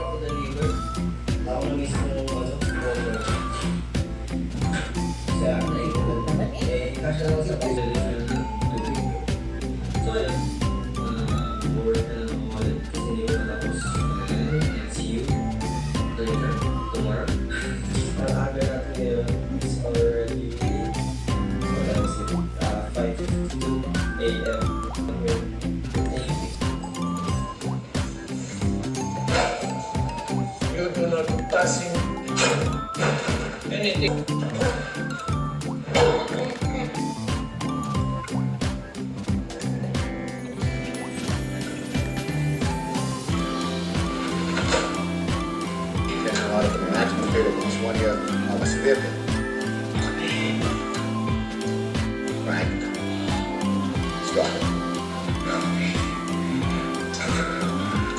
magpa-deliver. Ako na mismo order. Kaya naiulan naman kasi lang sa deliver ng tubig. So yun, work na lang ako ulit kasi hindi ko matapos. And see you later, tomorrow. Ang aga natin ngayon is already 5:52 a.m. You do not touching anything. A lot of the maximum period of this 1 year was vehicle. Frank. Stop it.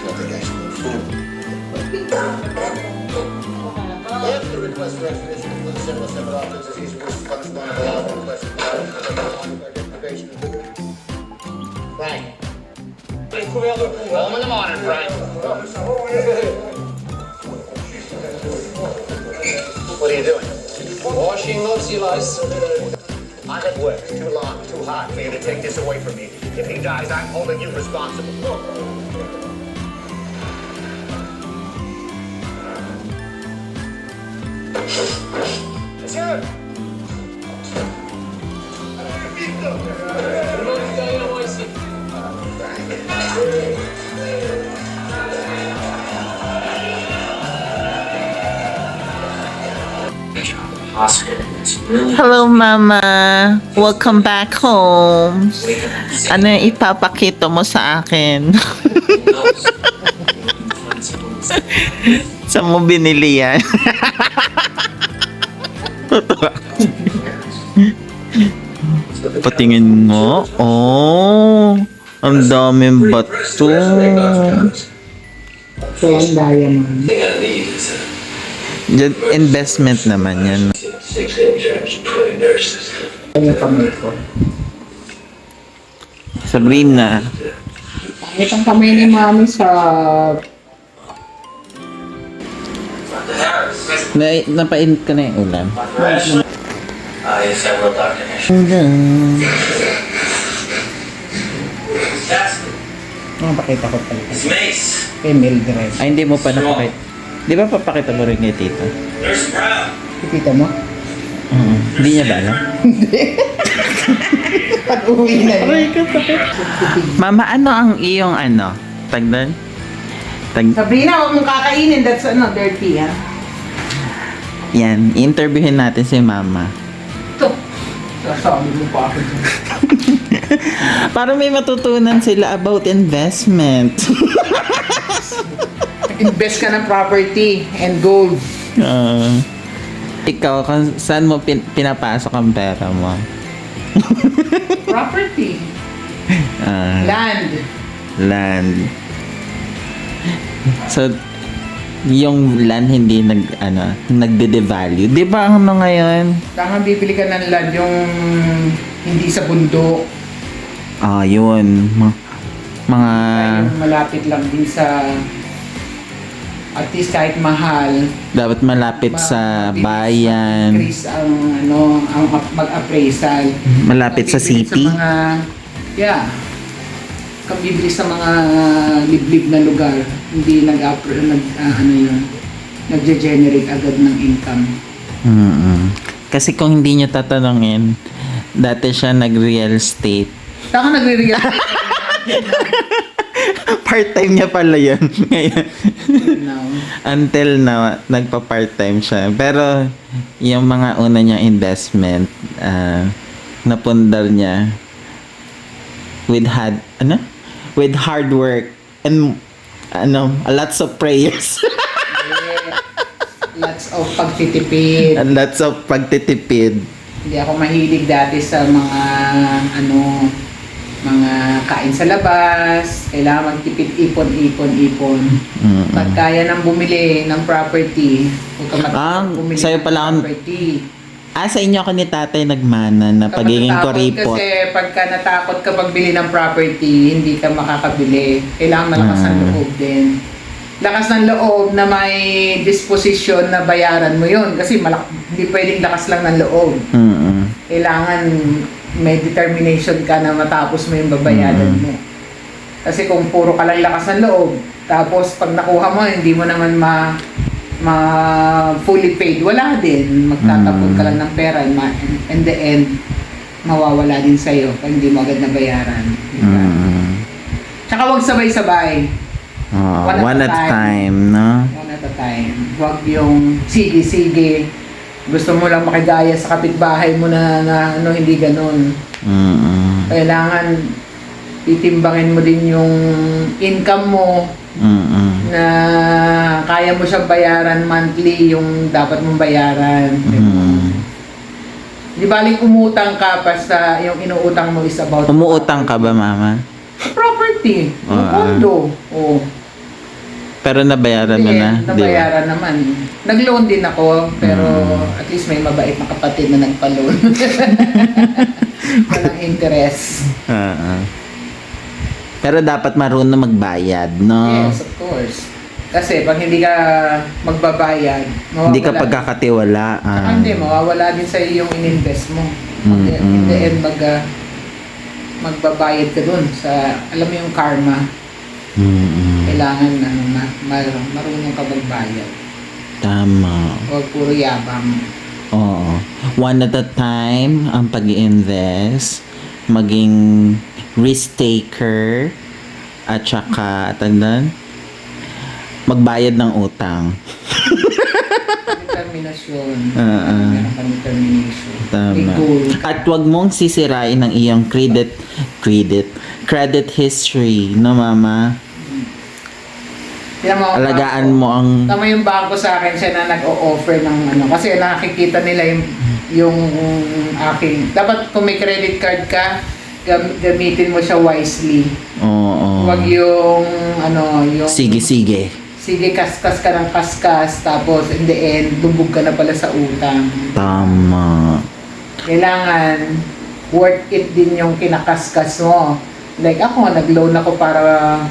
Don't think I should move forward. If the request for expedition for the civil civil office is punishment of the request for deprivation of liberty. Frank. Home in the morning, Frank. What are you doing? Washing Godzilla's. I have worked too long, too hard for you to take this away from me. If he dies, I'm holding you responsible. Sir! Oscar, it's really Hello, Mama. Welcome back home. Ano yung ipapakita mo sa akin? Saan mo binili yan? Patingin mo. Oh, ang daming bato. Kaya ang diamond. Yan, investment naman yan. Kaya kamay ko. Sabrina. Pangit ang kamay ni Mami sa... Napainit ka na yung ulam. several documents. Pakita ko pala. Mace, Kay Mildred. Ay, hindi mo pa napakita. Di ba papakita mo rin kay tita? Nurse Brown. Kita mo? Hindi niya ba alam? Pag-uwi na yun. Mama, ano ang iyong ano? Tagdan? Sabrina, huwag mong kakainin. That's dirty, ha? Yan, interviewin natin si Mama. Ito. Sasabi mo pa ako dyan. Para may matutunan sila about investment. Invest ka ng property and gold. Ikaw, saan mo pinapasok ang pera mo? Property. Ah, Land. land. So, yung land hindi nagde-devalue. Di ba ano ngayon? Tama, bibili ka ng land yung hindi sa bundok. Ah, yun. Mga... Yung malapit lang din sa... At least kahit mahal. Dapat malapit sa bayan. Increase ang mag-appraisal. Malapit sa Bibili city. Sa mga, yeah. Kung bibili sa mga liblib na lugar, hindi nagge-generate agad ng income. Kasi kung hindi nyo tatanungin, dati siya nag-real estate. Saka nagre-real Part-time niya pala yun. Ngayon. now. Until now, nagpa-part-time siya. Pero, yung mga una niya investment, napundar niya with hard work and lots of prayers. Lots of pagtitipid. And lots of pagtitipid. Hindi ako mahilig dati sa mga mga kain sa labas, kailangan magtipid, ipon. Pag kaya nang bumili ng property, huwag ka bumili sa'yo ng pala property. Sa inyo ako ni tatay nagmana na pagiging Kapag kuripot. Kasi pagka natakot ka pagbili ng property, hindi ka makakabili. Kailangan malakas ang loob din. lakas ng loob na may disposition na bayaran mo yun. Kasi hindi pwedeng lakas lang ng loob. Kailangan may determination ka na matapos mo yung babayaran mo. Kasi kung puro ka lang lakas ng loob, tapos pag nakuha mo, hindi mo naman fully paid, wala din. Magtatapon ka lang ng pera. In the end, mawawala din sa'yo pag hindi mo agad nabayaran. Diba? Tsaka huwag sabay-sabay. One at a time, no? One at a time. Huwag yung sige-sige. Gusto mo lang makigaya sa kapitbahay mo na ano, hindi ganun. Kailangan titimbangin mo din yung income mo na kaya mo siya bayaran monthly yung dapat mong bayaran. Di baling umutang ka basta yung inuutang mo is about Umuutang ka ba, mama? property, yung condo. Oh. Pero nabayaran mo na, di ba? Nabayaran naman. Nag-loan din ako, pero at least may mabait na kapatid na nagpa-loan. Walang interest. Pero dapat marunong magbayad, no? Yes, of course. Kasi pag hindi ka magbabayad, Hindi ka pagkakatiwalaan. Saka hindi, mawawala din sa yung in-invest mo. In the end, magbabayad ka dun sa, alam mo yung karma. Kailangan marunong ka magbayad. Tama. Huwag puro yabang. Oo. One at a time ang pag-i-invest, maging risk taker, at saka, tandaan, magbayad ng utang. Determinasyon. Meron kang determination. Tama. May goal. At wag mong sisirain ang iyong credit history, no, mama? Alagaan mo ang... Tama yung bangko sa akin, siya na nag-o-offer ng ano. Kasi nakikita nila yung aking... Dapat kung may credit card ka, gamitin mo siya wisely. Oo. Huwag yung ano, yung... Sige. Sige, kaskas ka ng kaskas, tapos in the end, lubog ka na pala sa utang. Tama. Kailangan worth it din yung kinakaskas mo. Like ako, nag-loan ako para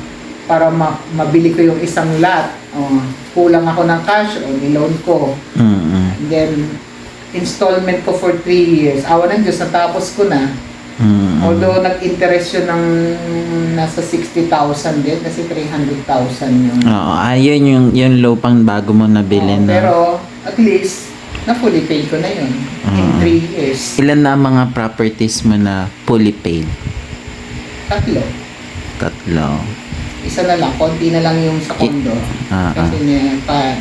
mabili ko yung isang lot. Kulang ako ng cash, niloan ko. And then, installment ko for 3 years. Awa ng Diyos, natapos ko na. Although, nag-interest yun ng nasa 60,000 din, kasi 300,000 yun. Oo, ayun yung low pang bago mo nabili na. Pero, at least, na-fully paid ko na yun. In 3 years. Ilan na ang mga properties mo na fully paid? 3. Isa na lang, konti na lang yung sa condo. Kasi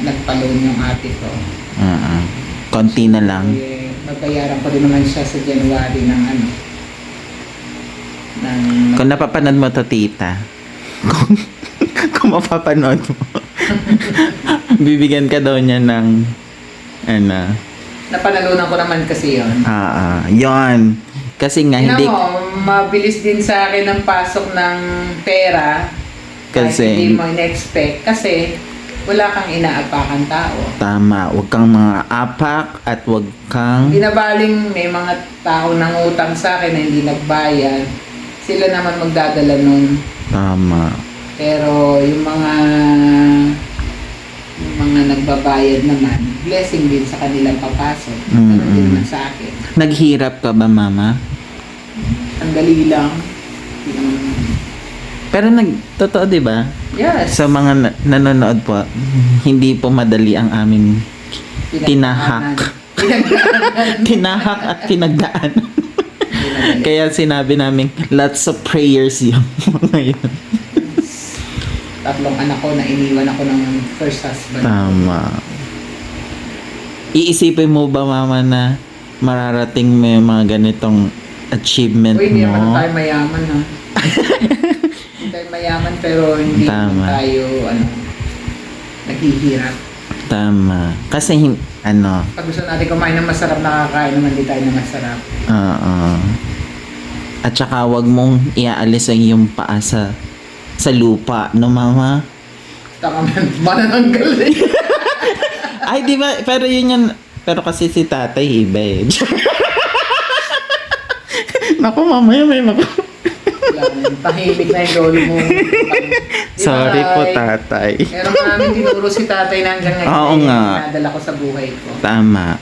nagpa-loan yung ate ko. Konti na lang. Magbayaran ko din naman siya sa January ng ano. Kung napapanood mo to, tita. Kung mapapanood mo. Bibigyan ka daw niya ng ano. Napanalunan ko naman kasi yun. Yon. Kasi nga hindi... mabilis din sa akin ang pasok ng pera. Kasi... Hindi mo in-expect. Kasi wala kang inaapakan tao. Tama. Huwag kang mga apak at huwag kang... Hindi na baling may mga tao nang utang sa akin na hindi nagbayad. Sila naman magdadala nun. Tama. Pero yung mga nagbabayad naman, blessing din sa kanilang papasok. Ganun din naman sa akin. Naghirap ka ba, mama? Ang dali lang. Pero totoo, di ba? Yes. Sa mga nanonood po, hindi po madali ang aming tinahak. Tinahak at pinagdaan. Kaya sinabi namin, lots of prayers yung mga yun. 3 anak ko na iniwan ako ng first husband. Tama. Iisipin mo ba, mama, na mararating mo yung mga ganitong achievement Hindi mo? naman tayo mayaman, ha? Hindi tayo mayaman, pero hindi naman tayo, naghihirap. Tama. Kasi, Pag gusto natin kumain ng masarap, nakakain naman di tayo ng masarap. At saka, wag mong iaalis ang iyong paa sa lupa, no, mama? Tama man, manananggal eh. Ay, di ba? Pero yun yan. Pero kasi si tatay, iba eh. Naku, mamaya may Tahimik na yung lolo mo. Sorry po, tatay. Meron namin tinuro si tatay na hanggang ngayon. Oo nga. Nadala ko sa buhay ko. Tama.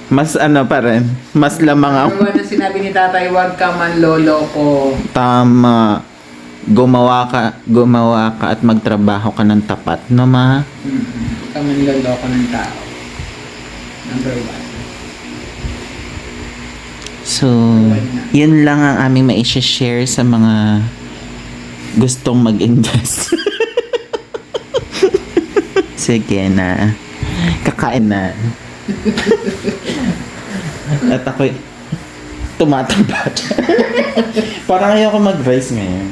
Mas ano pa rin. Mas lamang ang Ano na sinabi ni tatay, huwag ka man loloko. tama. Gumawa ka at magtrabaho ka ng tapat, no ma? Huwag ka man loloko ng tao. Number 1. So, yun lang ang aming mai-share sa mga gustong mag-invest. Sige na. Kakain na. At ako'y tumataba. Parang ayoko mag-rice ngayon.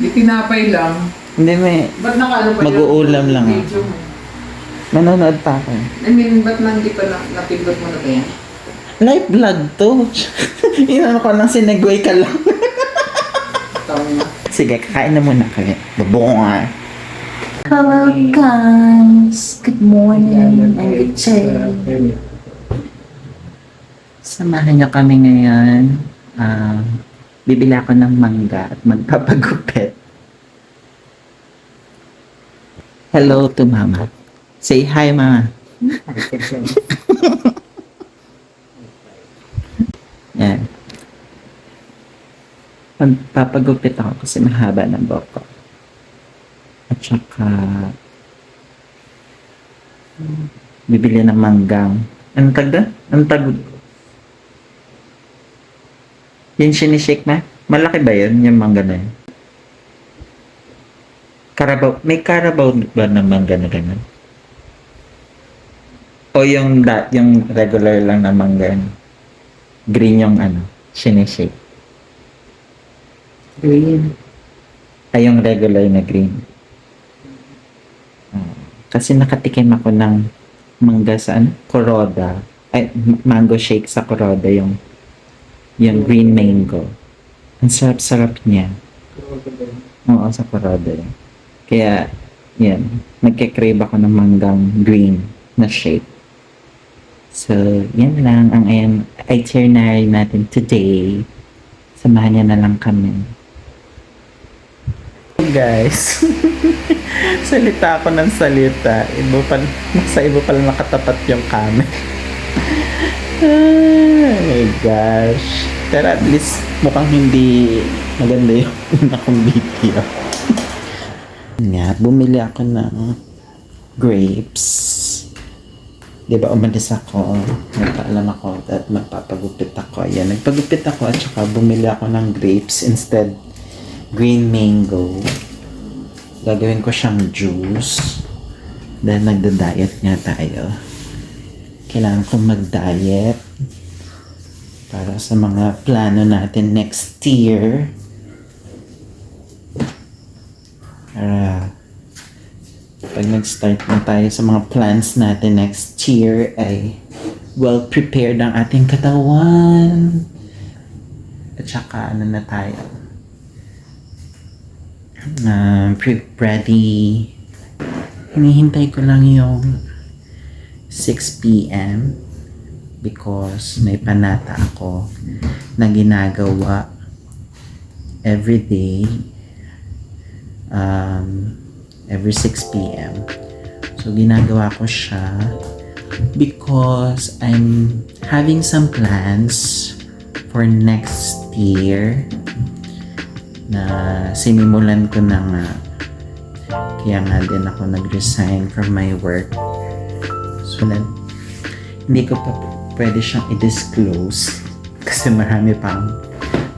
Di tinapay lang. Hindi, may Ba't nakaano pa Mag-uulam lang ako. video mo? nanonood pa ako. I mean, ba't na hindi pa napindot mo na ba yan? Live vlog to. Inano ko lang, sinegway ka lang. Tama. Sige, kakain na muna kami. Babungo nga. Hello guys! Good morning and good day. Samahan niyo kami ngayon. Bibili ako ng mangga at magpapagupit. Hello to mama. Say hi, mama. Yan. Magpapagupit ako kasi mahaba ng buhok ko. At saka bibili ng manggang. Anong tag doon? Anong tag? Yung sinishake na? Malaki ba yun? Yung mangga na yun? Karabaw. May karabaw ba na mangga na ganun? O yung regular lang na mangga yun? Green yung ano? Sinishake. Green. Ay, yung regular na green. Kasi nakatikim ako ng mangga sa Kuroda. Ay, mango shake sa Kuroda yung green mango. Ang sarap-sarap niya. Oo, sa Kuroda. Kaya, yan. Nagkikrave ako ng manggang green na shake. So, yan lang ang itinerary natin today. Samahan niya na lang kami. Guys, salita ako ng salita. Sa iba pala nakatapat yung camera. Oh my gosh. Pero at least mukhang hindi maganda yung una kong video. Nga, bumili ako ng grapes. Diba, umalis ako. Nagpaalam ako at magpapagupit ako. Ayan, nagpagupit ako at saka bumili ako ng grapes instead green mango. Gagawin ko siyang juice. Dahil nagda-diet nga tayo. Kailangan kong mag-diet para sa mga plano natin next year. Para pag nag-start na tayo sa mga plans natin next year ay well prepared ang ating katawan. At saka ano na tayo? Ready. Hinihintay ko lang yung 6 p.m. because may panata ako na ginagawa every every 6 p.m. So ginagawa ko siya because I'm having some plans for next year na sinimulan ko na nga. Kaya nga din ako nag-resign from my work. So, hindi ko pa pwede siyang i-disclose kasi marami pang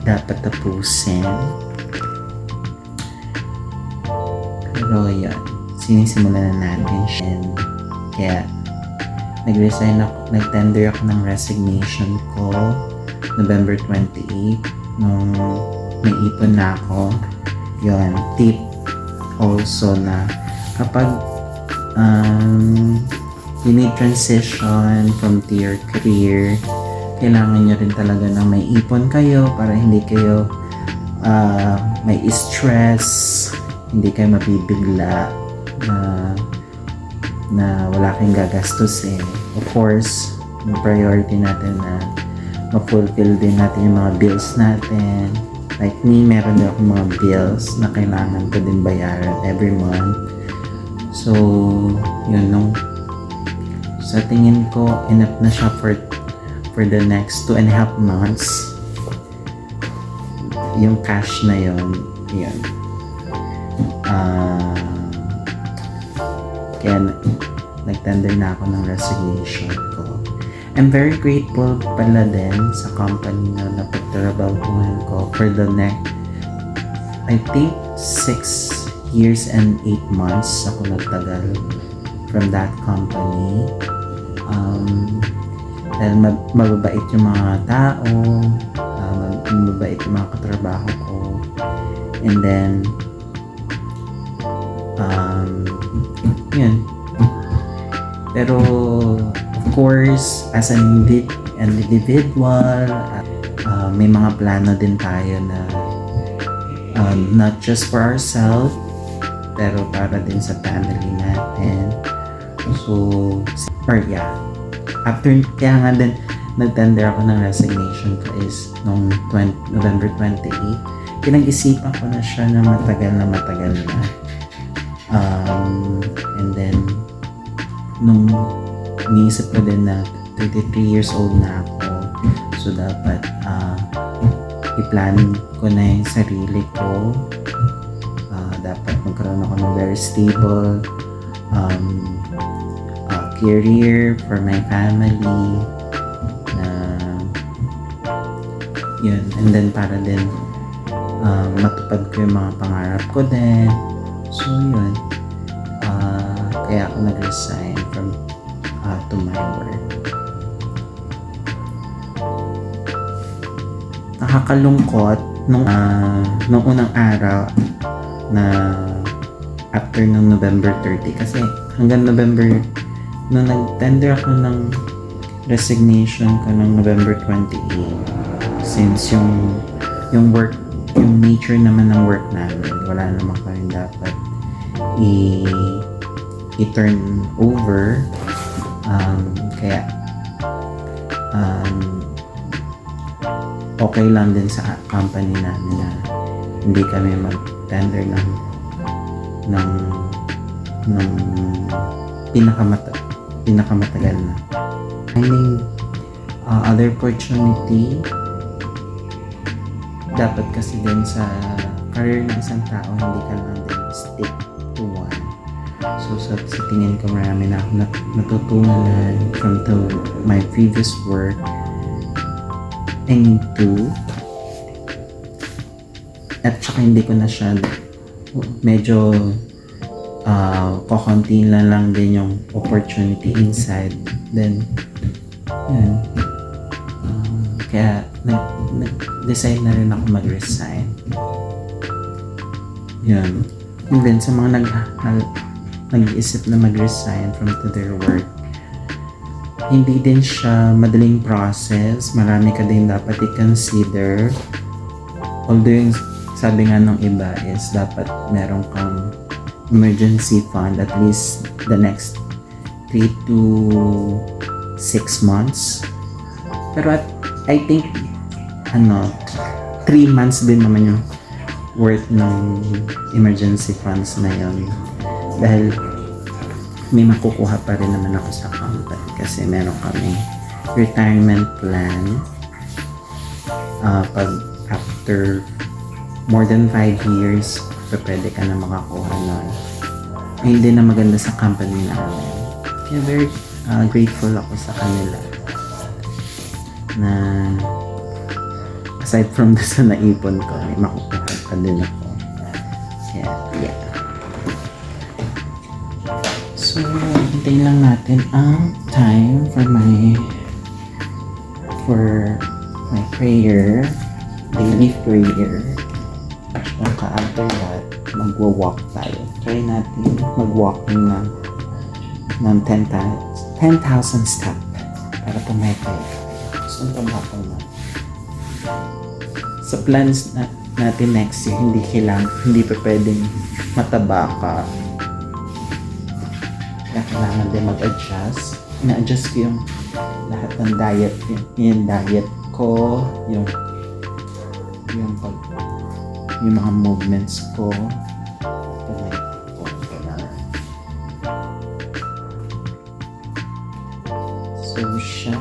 dapat tapusin. Pero yan, sinisimulan na natin siya. Kaya, nag-resign ako, nag-tender ako ng resignation ko November 28 nung may ipon na ako. Yun, tip also na kapag you need transition from to your career, kailangan nyo rin talaga na may ipon kayo para hindi kayo may stress, hindi kayo mabibigla na wala kayong gagastusin. Of course, yung priority natin na ma-fulfill din natin yung mga bills natin, like me, meron din akong mga bills na kailangan ko din bayaran every month. So, yun, sa tingin ko, enough na siya for the next 2.5 months. Yung cash na yun. Kaya nag-tender na ako ng resignation ko. I'm very grateful pala din sa company na napagtrabahuhan ko for the next, I think, 6 years and 8 months ako nagtagal from that company. Dahil mababait yung mga tao, mababait yung mga katrabaho ko, and then yun. Pero of course, as an individual, may mga plano din tayo na not just for ourselves, pero para din sa family natin. So, kaya nga din nag-tender ako ng resignation ko is noong November 28. Pinag-isipan ko na siya na matagal na. And then, nung iniisip ko din na 33 years old na ako, so dapat i-plan ko na yung sarili ko. Dapat magkaroon ako ng very stable career for my family na yun, and then para din matupad ko yung mga pangarap ko din. So yun, kaya ako nag-resign from to my work. Nakakalungkot nung unang araw na after ng November 30, kasi hanggang November, nung nag-tender ako ng resignation ko ng November 28, since yung work, yung nature naman ng work namin, wala naman kami dapat i-turn over, kaya okay lang din sa company namin na hindi kami mag-tender ng pinakamatagal na. Finding other opportunity, dapat kasi din sa career ng isang tao, hindi ka lang din stick to one. So sa tingin ko, marami na ako natutunan from my previous work. I need to, at saka hindi ko na siya medyo kokonti na lang din yung opportunity inside. Then yun, kaya nag-decide na rin ako mag-resign. Yun. And then sa mga nag-iisip na mag-resign from to their work, hindi din siya madaling process. Marami ka din dapat i-consider. Although yung sabi nga ng iba is dapat meron kang emergency fund at least the next 3 to 6 months. Pero I think 3 months din naman yung worth ng emergency funds na yun. Dahil may makukuha pa rin naman ako sa company kasi meron kami retirement plan pag after more than 5 years pwede ka na makakuha nun. Hindi na maganda sa company namin. Kaya very grateful ako sa kanila na aside from sa naipon ko, may makukuha pa din ako. Yeah. So, hintayin lang natin ang time for my prayer, daily prayer. After that, magwa-walk tayo. Try natin mag-walking ng 10,000 step para pumayat tayo. So, na. Sa plans natin next year, hindi pa pwedeng mataba ka. Kailangan din mag-adjust. Na-adjust ko yung lahat ng diet. Yung diet ko, yung yung mga movements ko. So siya,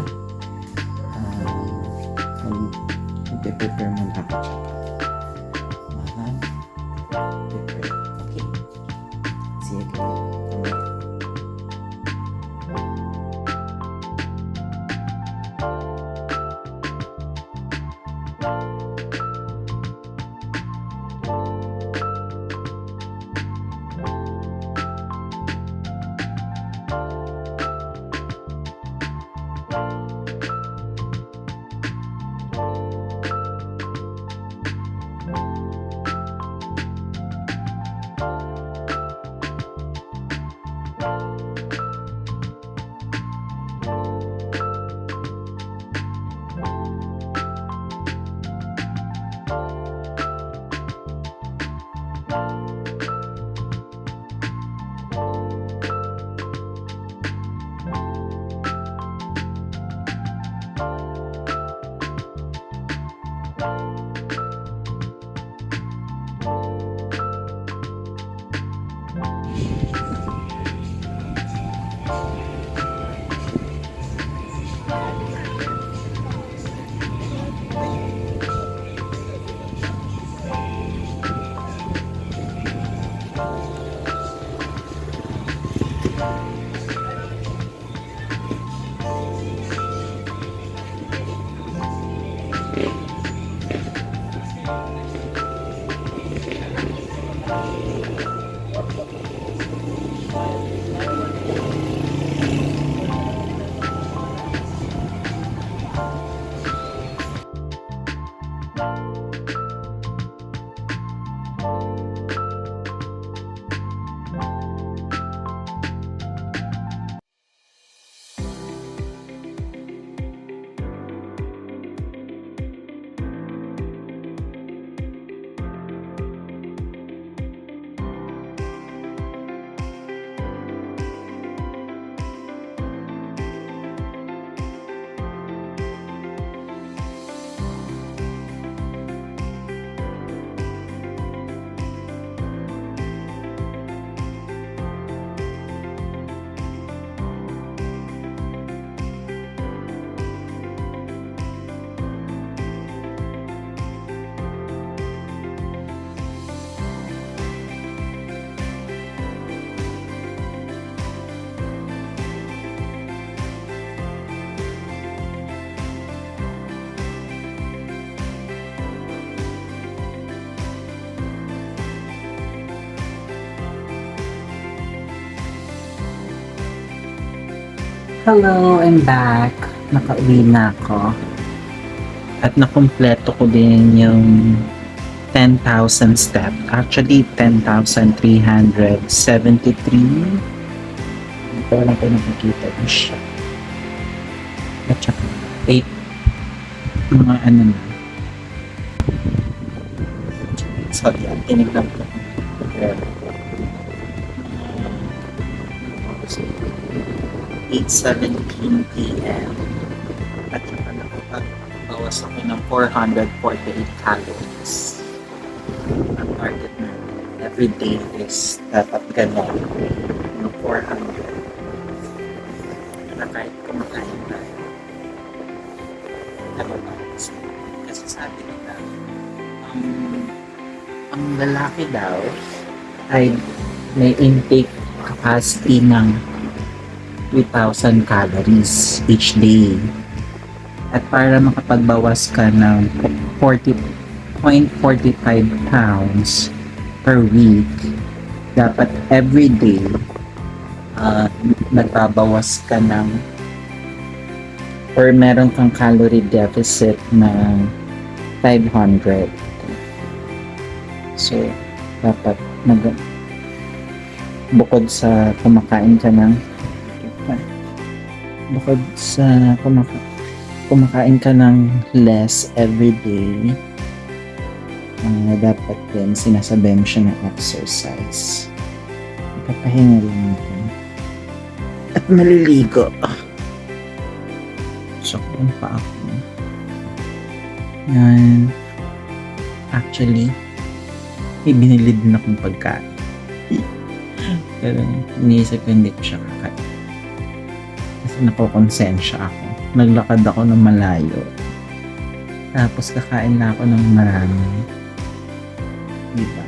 mag-prepare muna ako siya. Prepare. Okay. See you again. Hello, I'm back. Nakauwi na ako. At nakumpleto ko din yung 10,000 steps. Actually, 10,373. Ito lang ko nakikita ko siya. At saka 8 mga ano na. Sorry, tinignan ko. 8:17 p.m. At saka nakapagbawas ako ng 448 calories. Ang target na every day is dapat gano'n ng 400. Na kahit kumakain tayo. Nababawas. Kasi sabi nila, ang lalaki daw ay may intake capacity ng 3,000 calories each day. At para makapagbawas ka ng 40.45 pounds per week, dapat every day nagbabawas ka ng or meron kang calorie deficit ng 500. So, dapat bukod sa kumakain ka ng kumakain ka ng less every day, dapat din sinasabihan mo siya ng exercise. Papahinga lang natin at maliligo. So, kung pa ako yan, actually Ibinili din akong pagkain. Pero iniisip ko hindi ko siya kakain. Kasi nakokonsensya ako. Naglakad ako ng malayo. Tapos kakain na ako ng marami. Diba?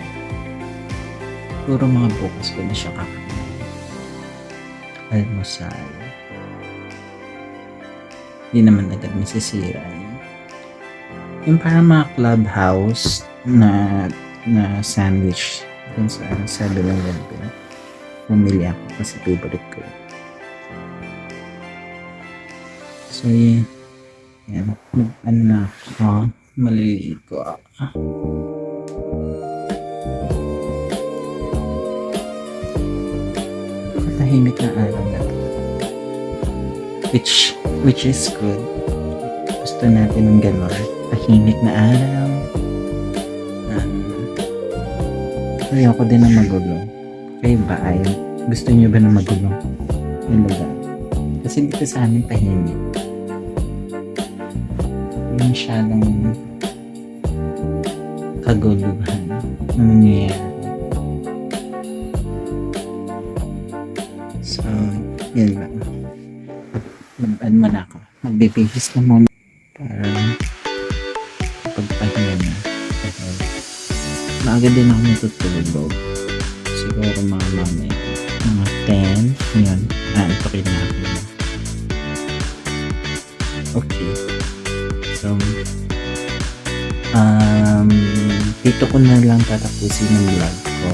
Puro mga bukas ko di siya kakain. Almusal. Hindi naman agad masisira. Yung parang mga clubhouse na sandwich dun sa 7-Eleven. Bumili ako kasi favorite ko. So, yan. Ano na ako? Maliligo ako. Tahimik na araw na to. Which is good. Gusto natin ng gano'n. Tahimik na araw. Ayoko din na magulo. Kayo ba ay gusto niyo ba na magulo? Yung lugar. Kasi dito sa amin tahimik. Hindi masyadong kaguluhan na nangyayari. So, yun lang. Ano man ako. Magbibihis na muna para pagpahinga na. Maaga din ako natutulog. Siguro mga mamaya. Mga 10. Yun. Antokin na ako. Okay. So, dito ko na lang tatapusin yung vlog ko.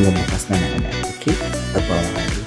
Bukas na lang agad. Okay? Bye-bye.